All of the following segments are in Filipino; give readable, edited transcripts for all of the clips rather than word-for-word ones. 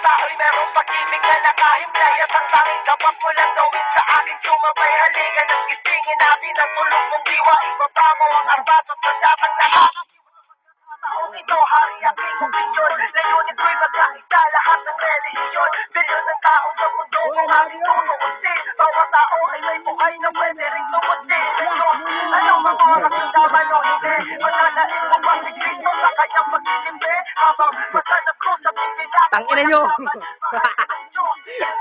tao'y merong pag-ibig na nakahimlay. At ang tanging dapat mo lang gawin sa akin sumabay. Halika nang gisingin natin ang tulog mong diwa. Ibaba mo ang arbat at mandatang taong ito, hari aking opinyon. Layunin ko'y magkaisa lahat ng relihiyon. Bilyon ng tao sa mundo kung ating tutuusin. Bawat tao ay may buhay na pwede rin tumusin. Anong mga oras ng daman o hindi? Mananain mo ba si Cristo sa kanyang pagtitimbe? Habang mata na krus sa pipinag. Tangina nyo!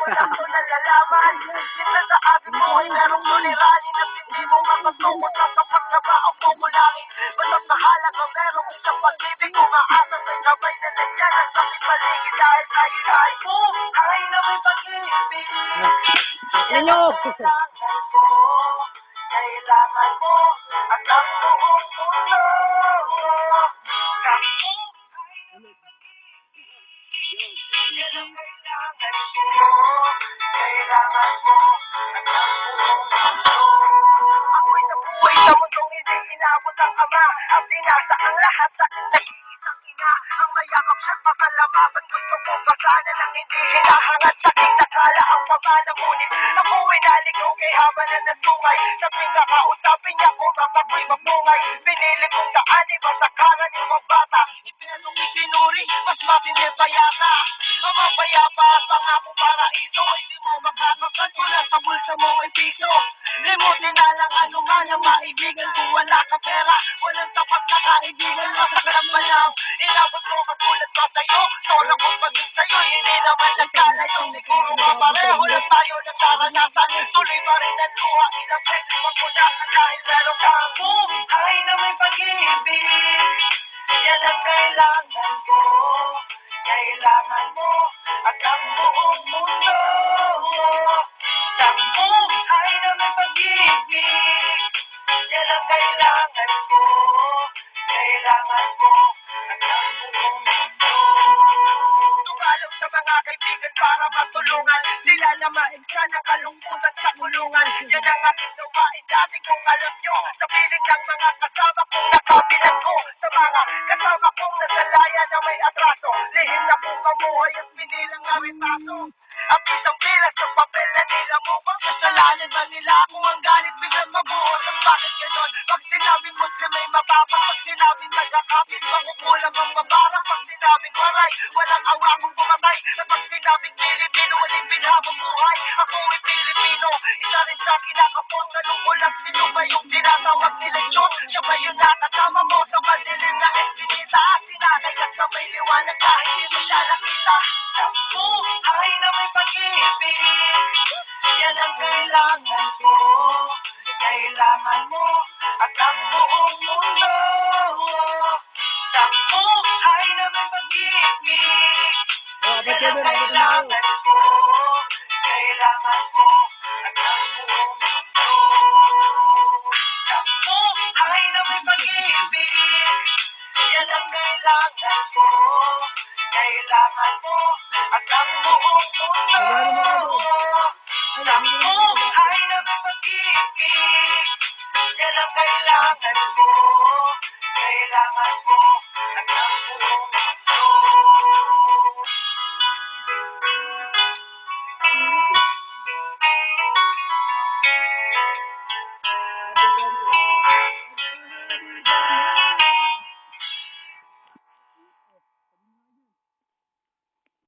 Wala ko nalalaman. Kita sa ating buhay merong suliranin at hindi mo mapasukot sa sapat na ba ang pumulangin. Basta't mahalaga merong isang pag-ibig. Umaasa sa'y sabay na nandiyan ang sakit paligid dahil tayo ay buhay na may pag-ibig. Tangina nyo! Kailangan mo at ang buong mundo. Kailangan mo at ang buong mundo. Ako'y nabuhay sa mundong hindi inabot ang ama. Ang tinasa ang lahat sa nag-iisang ina. Ang mayakap siyang makalabasan. Gusto ko pa sana nang hindi hinahangad sa aking nakala ang pamana. Ngunit ako'y naligaw kay haba na nasungay. Sa pinakausapin niya kung ako'y mapungay. Pinili kong daanin masakaran yung mga bata. Ipinanong isinuri, mas matindi pa yata. Mamapayapa sa nga mo paraiso. Hindi mo makakasan mula sa bulsa mo ay piso. Limutin na lang ano man ang maibigan. Kung wala ka pera, walang tapat na kaibigan. Masaklang malaw, inabot mo katulad ko sa'yo. Solo kong paging sa'yo, hindi naman nagkalayo. Siguro mapareho lang tayo ng karanasan. Tuloy pa rin ang luha, ilang beses mapunasan. Dahil meron kang buhay na may pag-ibig. Yan ang kailangan ko. Kailangan mo at ang buong mundo. Sa buhay na may pag-ibig. Yan ang kailangan ko. Kailangan mo at ang buong mundo. Tumalog sa mga kaibigan para matulungan. Sila na maigsa ng kalungkutan sa kulungan. Yan ang aking gawain dati kung alam nyo. Sa piling ng mga kasama kong nakabilan ko. Sa mga kasama kong nasalaya na may atraso. Lihim na kong mabuhay at pinilang awit paso. Ang isang pilas sa papel na nila mo. Kasalanan ba nila kung ang galit biglang mabuhos? Ang bakit ganon? Pag sinabing Muslim ay mababa. Pag sinabing nagkakapit, makukulang ang mabara. Pag sinabing maray, walang awa kong pumatay. At pag sinabing Pilipino, walang binhabang buhay. Ako ay Pilipino, isa rin sa kinakapon. Tanong ko lang sino ba yung tinatawag nila Diyos? Siya ba yung nakasama mo sa madilim na eskinita? Sinanay at sa may liwanag kahit hindi mo siya nakita. Sa buhay na may pag-ibig, yan ang kailangan ko. Kailangan mo at ang buong mundo. Sa buhay na may pag-ibig, yan ang kailangan ko. Kailangan mo at ang buong mundo. Sa buhay na may pag-ibig, yan ang kailangan ko. Kailangan mo at ang buong mundo. Sa buhay na may pag-ibig, yan ang kailangan ko. Kailangan mo